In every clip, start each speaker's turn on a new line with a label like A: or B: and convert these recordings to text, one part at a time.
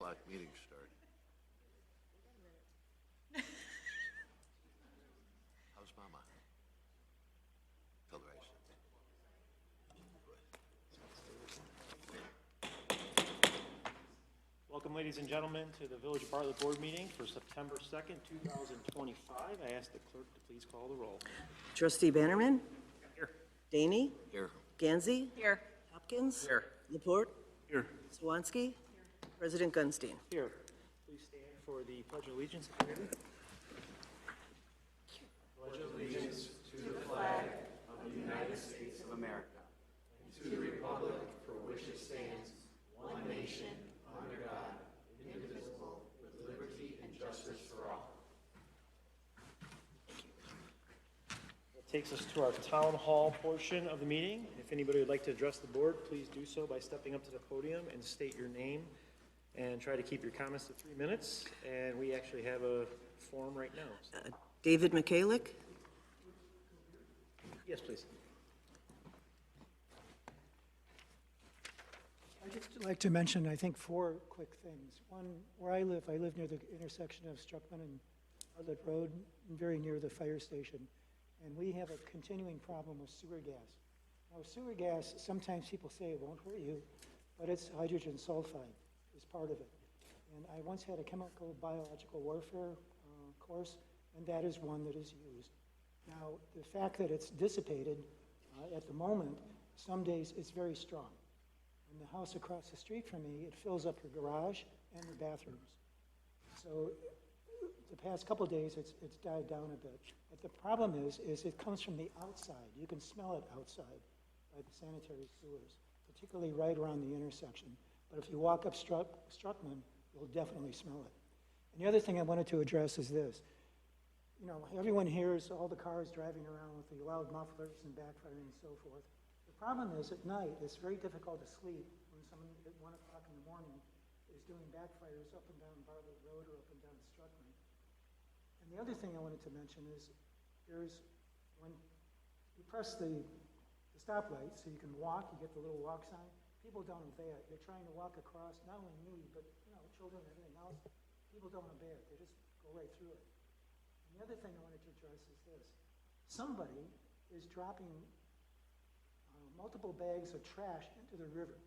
A: o'clock meeting start. How's Mama? Tell her I said that.
B: Welcome, ladies and gentlemen, to the Village of Bartlett Board meeting for September 2nd, 2025. I ask the clerk to please call the roll.
C: Trustee Bannerman?
B: Here.
C: Daney?
A: Here.
C: Gansey?
D: Here.
C: Hopkins?
B: Here.
C: Laporte?
B: Here.
C: Swansky? President Gunstein.
B: Here. Please stand for the Pledge of Allegiance. Pledge of Allegiance to the flag of the United States of America and to the republic for which it stands, one nation, under God, indivisible, with liberty and justice for all. That takes us to our town hall portion of the meeting. If anybody would like to address the board, please do so by stepping up to the podium and state your name and try to keep your comments to 3 minutes. And we actually have a form right now.
C: David McKalick?
B: Yes, please.
E: I'd just like to mention, I think, 4 quick things. One, where I live near the intersection of Struckman and Bartlett Road, very near the fire station. And we have a continuing problem with sewer gas. Now, sewer gas, sometimes people say it won't hurt you, but it's hydrogen sulfide is part of it. And I once had a chemical biological warfare course, and that is one that is used. Now, the fact that it's dissipated at the moment, some days it's very strong. In the house across the street from me, it fills up her garage and the bathrooms. So the past couple of days, it's died down a bit. But the problem is it comes from the outside. You can smell it outside by the sanitary sewers, particularly right around the intersection. But if you walk up Struckman, you'll definitely smell it. And the other thing I wanted to address is this. You know, everyone hears all the cars driving around with the loud mufflers and backfiring and so forth. The problem is at night, it's very difficult to sleep when someone at 1 o'clock in the morning is doing backfires up and down Bartlett Road or up and down Struckman. And the other thing I wanted to mention is when you press the stoplight so you can walk, you get the little walk sign, people don't obey it. They're trying to walk across, not only me, but children and everything else. People don't obey it. They just go right through it. And the other thing I wanted to address is this. Somebody is dropping multiple bags of trash into the river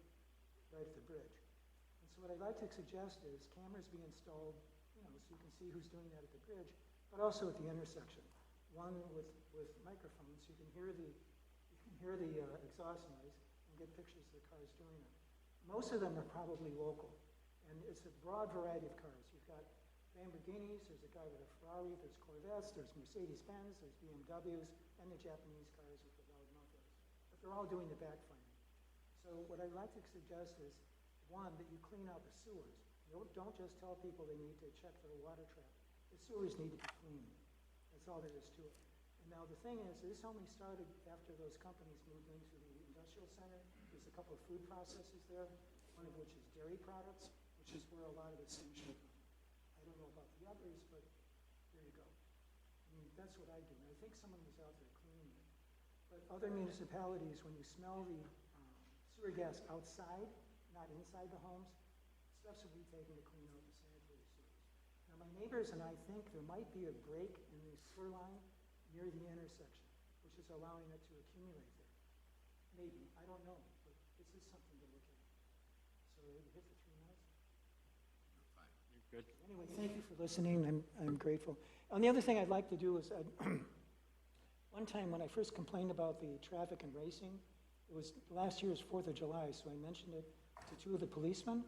E: right at the bridge. And so what I'd like to suggest is cameras be installed, so you can see who's doing that at the bridge, but also at the intersection. One with microphones, so you can hear the exhaust noise and get pictures of the cars doing it. Most of them are probably local, and it's a broad variety of cars. You've got Lamborghinis, there's a guy with a Ferrari, there's Corvettes, there's Mercedes-Benz, there's BMWs, and the Japanese cars with the loud mufflers. But they're all doing the backfiring. So what I'd like to suggest is, one, that you clean out the sewers. Don't just tell people they need to check their water trap. The sewers need to be cleaned. That's all there is to it. And now the thing is, this only started after those companies moved into the industrial center. There's a couple of food processors there, one of which is dairy products, which is where a lot of the stench came from. I don't know about the others, but there you go. I mean, that's what I do. And I think someone was out there cleaning it. But other municipalities, when you smell the sewer gas outside, not inside the homes, steps will be taken to clean out the sanitary sewers. Now, my neighbors and I think there might be a break in the sewer line near the intersection, which is allowing it to accumulate there. Maybe, I don't know, but this is something to look at. So you hit the 3 minutes?
B: Fine. You're good.
E: Anyway, thank you for listening. I'm grateful. And the other thing I'd like to do is, one time when I first complained about the traffic and racing, it was last year's 4th of July, so I mentioned it to 2 of the policemen,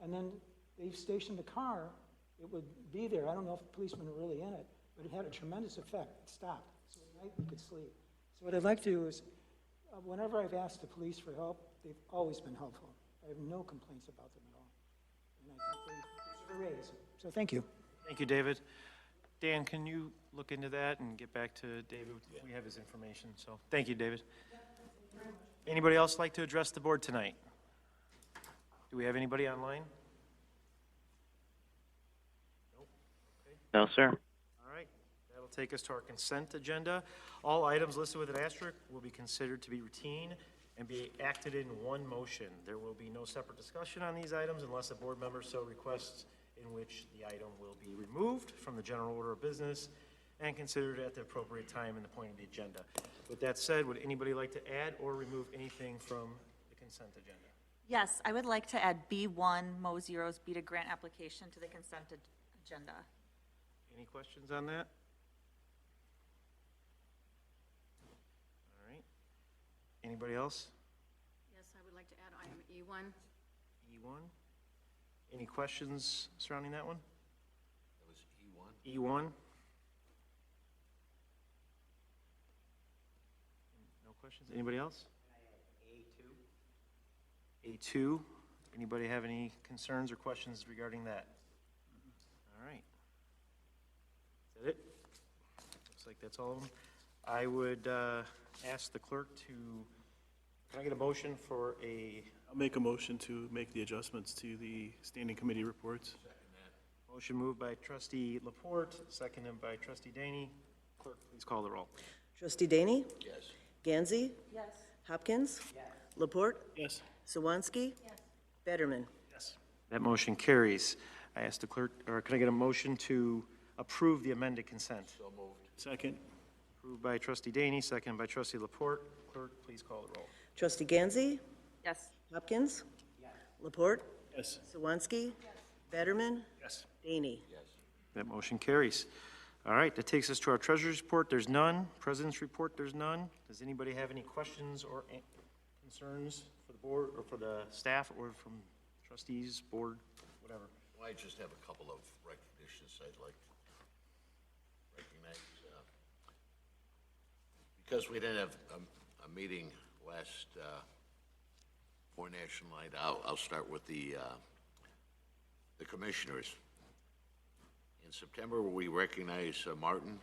E: and then they stationed a car. It would be there. I don't know if the policemen were really in it, but it had a tremendous effect. It stopped, so at night we could sleep. So what I'd like to do is, whenever I've asked the police for help, they've always been helpful. I have no complaints about them at all. And I think they deserve a raise. So thank you.
B: Thank you, David. Dan, can you look into that and get back to David? We have his information, so thank you, David. Anybody else like to address the board tonight? Do we have anybody online? Nope. Okay.
F: No, sir.
B: All right. That'll take us to our consent agenda. All items listed with an asterisk will be considered to be routine and be acted in one motion. There will be no separate discussion on these items unless a board member so requests, in which the item will be removed from the general order of business and considered at the appropriate time in the point of the agenda. With that said, would anybody like to add or remove anything from the consent agenda?
D: Yes, I would like to add B1, Mo Zero's beta grant application to the consent agenda.
B: Any questions on that? All right. Anybody else?
F: Yes, I would like to add item E1.
B: E1? Any questions surrounding that one?
A: That was E1.
B: E1? No questions? Anybody else? A2? Anybody have any concerns or questions regarding that? All right. Is that it? Looks like that's all of them. I would ask the clerk to, can I get a motion for a,
G: I'll make a motion to make the adjustments to the standing committee reports.
B: motion moved by trustee Laporte, seconded by trustee Daney. Clerk, please call the roll.
C: Trustee Daney?
A: Yes.
C: Gansey?
D: Yes.
C: Hopkins? Laporte?
G: Yes.
C: Sawanski? Betterman?
B: Yes. That motion carries. I ask the clerk, or can I get a motion to approve the amended consent?
A: So moved.
G: Second.
B: Approved by trustee Daney, seconded by trustee Laporte. Clerk, please call the roll.
C: Trustee Gansey?
D: Yes.
C: Hopkins? Laporte?
G: Yes.
C: Sawanski? Betterman?
B: Yes.
C: Daney?
A: Yes.
B: That motion carries. All right, that takes us to our treasurer's report. There's none. President's report, there's none. Does anybody have any questions or concerns for the board, or for the staff, or from trustees, board, whatever?
A: Well, I just have a couple of recognitions I'd like to recognize. Because we didn't have a meeting last, for National Night Out, I'll start with the commissioners. In September, we recognize Martin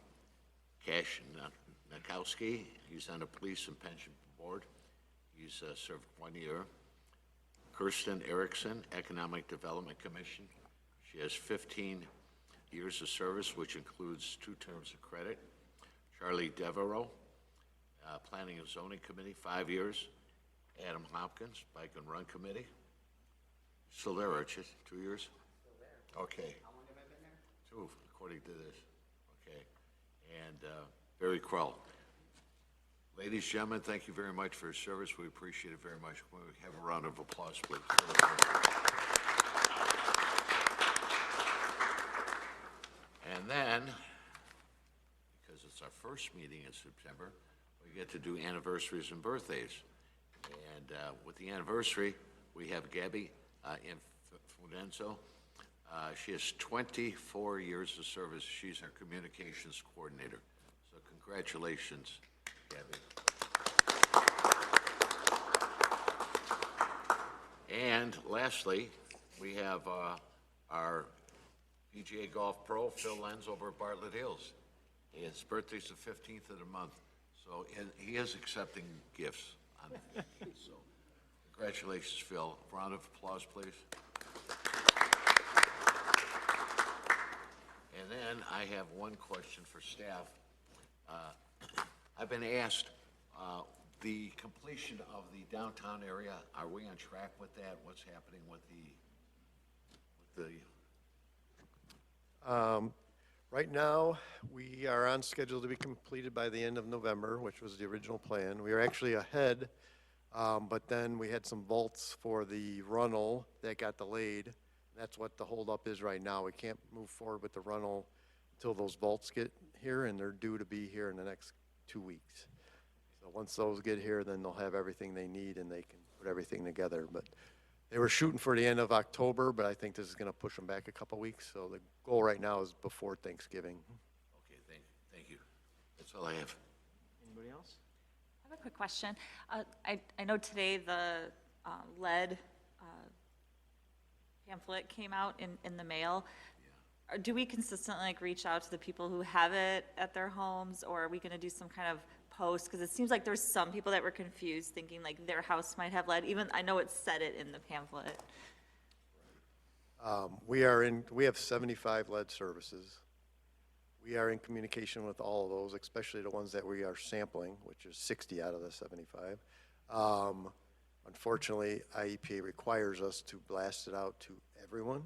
A: Cash Nakowski. He's on the Police and Pension Board. He's served 1 year. Kirsten Erickson, Economic Development Commission. She has 15 years of service, which includes 2 terms of credit. Charlie Devereaux, Planning and Zoning Committee, 5 years. Adam Hopkins, Bike and Run Committee. Still there, aren't you? 2 years? Still there. Okay. How long have I been there? 2, according to this. Okay. And Barry Krell. Ladies, gentlemen, thank you very much for your service. We appreciate it very much. Can we have a round of applause, please? And then, because it's our first meeting in September, we get to do anniversaries and birthdays. And with the anniversary, we have Gabby Infudenzo. She has 24 years of service. She's our communications coordinator. So congratulations, Gabby. And lastly, we have our PGA Golf Pro, Phil Lenz, over at Bartlett Hills. His birthday's the 15th of the month, so and he is accepting gifts on the 15th. So congratulations, Phil. Round of applause, please. And then I have one question for staff. I've been asked, the completion of the downtown area, are we on track with that? What's happening with the
H: Right now, we are on schedule to be completed by the end of November, which was the original plan. We are actually ahead, but then we had some vaults for the runnel that got delayed. That's what the holdup is right now. We can't move forward with the runnel until those vaults get here, and they're due to be here in the next 2 weeks. So once those get here, then they'll have everything they need and they can put everything together. But they were shooting for the end of October, but I think this is going to push them back a couple weeks. So the goal right now is before Thanksgiving.
A: Okay, thank you. That's all I have.
B: Anybody else?
D: I have a quick question. I know today the lead pamphlet came out in the mail. Do we consistently reach out to the people who have it at their homes, or are we going to do some kind of post? Because it seems like there's some people that were confused, thinking like their house might have lead. Even I know it said it in the pamphlet.
H: We have 75 lead services. We are in communication with all of those, especially the ones that we are sampling, which is 60 out of the 75. Unfortunately, IEPA requires us to blast it out to everyone,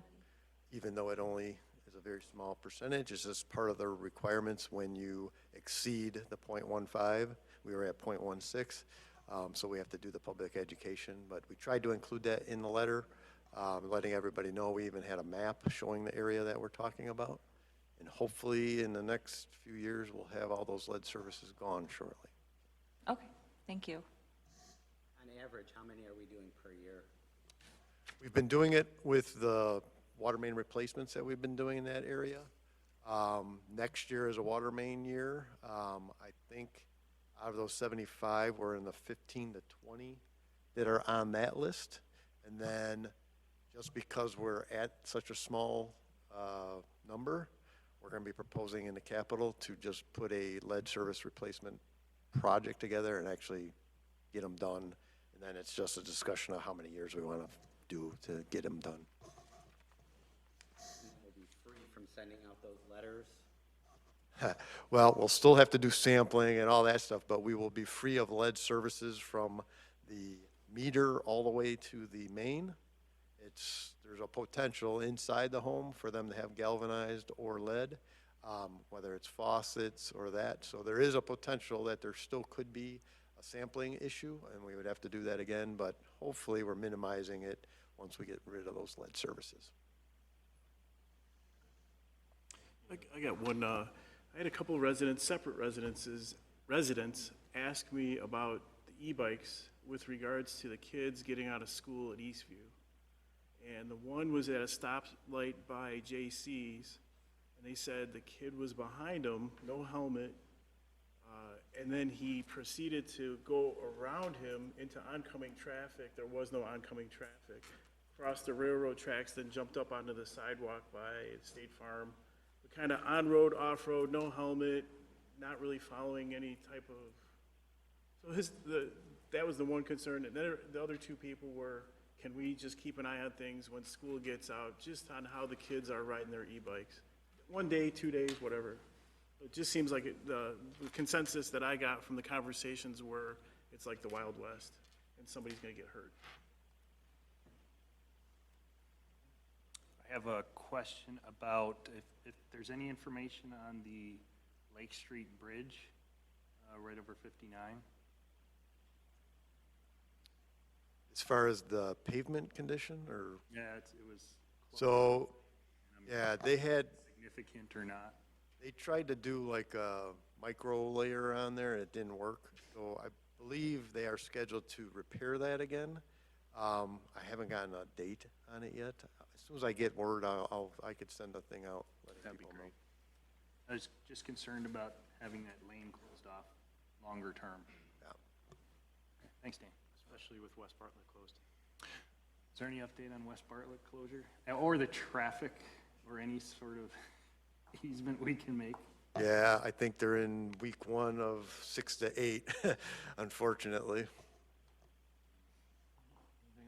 H: even though it only is a very small percentage. It's just part of the requirements when you exceed the 0.15. We were at 0.16, so we have to do the public education. But we tried to include that in the letter, letting everybody know. We even had a map showing the area that we're talking about. And hopefully, in the next few years, we'll have all those lead services gone shortly.
D: Okay, thank you.
I: On average, how many are we doing per year?
H: We've been doing it with the water main replacements that we've been doing in that area. Next year is a water main year. I think out of those 75, we're in the 15 to 20 that are on that list. And then just because we're at such a small number, we're going to be proposing in the capital to just put a lead service replacement project together and actually get them done. And then it's just a discussion of how many years we want to do to get them done.
I: We'll be free from sending out those letters.
H: Well, we'll still have to do sampling and all that stuff, but we will be free of lead services from the meter all the way to the main. There's a potential inside the home for them to have galvanized or lead, whether it's faucets or that. So there is a potential that there still could be a sampling issue, and we would have to do that again, but hopefully we're minimizing it once we get rid of those lead services.
G: I got one, I had a couple of separate residents ask me about the e-bikes with regards to the kids getting out of school at Eastview. And the one was at a stoplight by JC's, and they said the kid was behind him, no helmet, and then he proceeded to go around him into oncoming traffic. There was no oncoming traffic. Crossed the railroad tracks, then jumped up onto the sidewalk by State Farm. But kind of on-road, off-road, no helmet, not really following any type of... So that was the one concern. And then the other two people were, can we just keep an eye on things when school gets out, just on how the kids are riding their e-bikes? 1 day, 2 days, whatever. It just seems like the consensus that I got from the conversations were it's like the Wild West, and somebody's going to get hurt.
J: I have a question about if there's any information on the Lake Street Bridge right over 59.
H: As far as the pavement condition, or?
J: Yeah, it was.
H: So, yeah, they had,
J: Significant or not?
H: they tried to do like a micro layer on there, and it didn't work. So I believe they are scheduled to repair that again. I haven't gotten a date on it yet. As soon as I get word, I could send a thing out letting
J: That'd be
H: people
J: great.
H: know.
J: I was just concerned about having that lane closed off longer term.
H: Yeah.
J: Thanks, Dan.
B: Especially with West Bartlett closed.
J: Is there any update on West Bartlett closure? Or the traffic, or any sort of easement we can make?
H: Yeah, I think they're in week 1 of 6 to 8, unfortunately.
B: Anything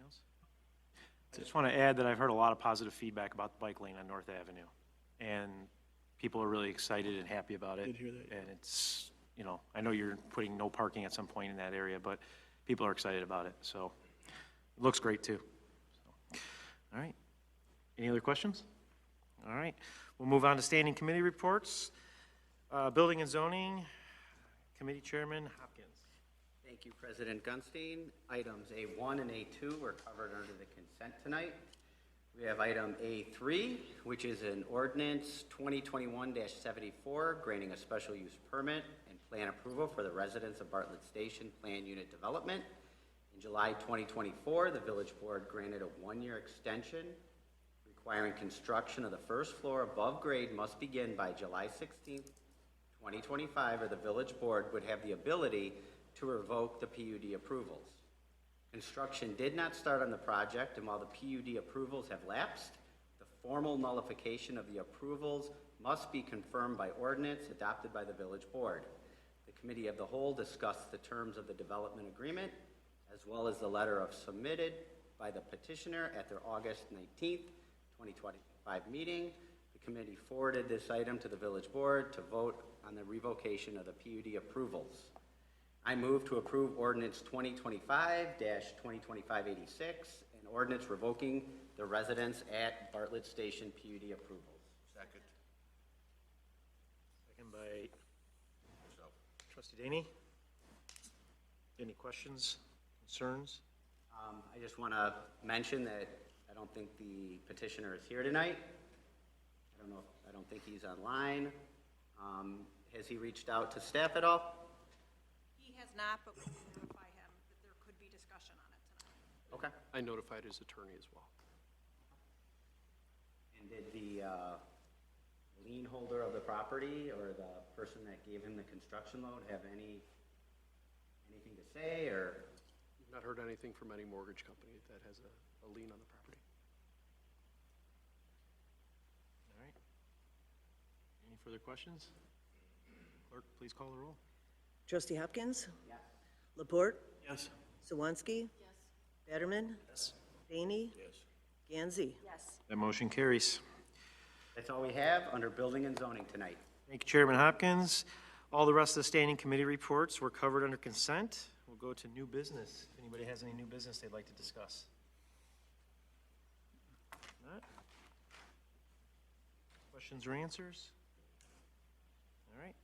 B: else? I just want to add that I've heard a lot of positive feedback about the bike lane on North Avenue. And people are really excited and happy about it.
G: Did hear that, yeah.
B: And it's, you know, I know you're putting no parking at some point in that area, but people are excited about it. So it looks great too. So, all right. Any other questions? All right. We'll move on to standing committee reports. Building and Zoning, Committee Chairman Hopkins.
I: Thank you, President Gunstein. Items A1 and A2 were covered under the consent tonight. We have item A3, which is an ordinance 2021-74, granting a special use permit and plan approval for the residents of Bartlett Station Plan Unit Development. In July 2024, the Village Board granted a 1-year extension requiring construction of the first floor above grade must begin by July 16th, 2025, or the Village Board would have the ability to revoke the PUD approvals. Construction did not start on the project, and while the PUD approvals have lapsed, the formal nullification of the approvals must be confirmed by ordinance adopted by the Village Board. The Committee of the Whole discussed the terms of the development agreement, as well as the letter submitted by the petitioner at their August 19th, 2025 meeting. The committee forwarded this item to the Village Board to vote on the revocation of the PUD approvals. I move to approve ordinance 2025-2025-86, an ordinance revoking the residence at Bartlett Station PUD approvals.
A: Second.
B: Second by trustee Daney. Any questions, concerns?
I: I just want to mention that I don't think the petitioner is here tonight. I don't think he's online. Has he reached out to staff at all?
F: He has not, but we will notify him that there could be discussion on it tonight.
I: Okay.
K: I notified his attorney as well.
I: And did the lien holder of the property or the person that gave him the construction loan have anything to say, or?
K: Not heard anything from any mortgage company that has a lien on the property.
B: All right. Any further questions? Clerk, please call the roll.
C: Trustee Hopkins?
I: Yes.
C: Laporte?
G: Yes.
C: Swansky?
F: Yes.
C: Betterman?
B: Yes.
C: Daney?
A: Yes.
C: Gansey?
D: Yes.
B: That motion carries.
I: That's all we have under building and zoning tonight.
B: Thank you, Chairman Hopkins. All the rest of the standing committee reports were covered under consent. We'll go to new business. If anybody has any new business they'd like to discuss. Not? Questions or answers? All right.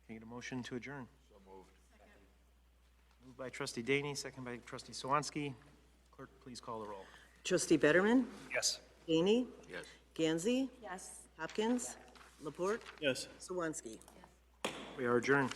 B: Can I get a motion to adjourn?
A: So moved.
B: Moved by trustee Daney, second by trustee Swansky. Clerk, please call the roll.
C: Trustee Betterman?
B: Yes.
C: Daney?
A: Yes.
C: Gansey?
D: Yes.
C: Hopkins? Laporte?
G: Yes.
C: Swansky?
B: We are adjourned.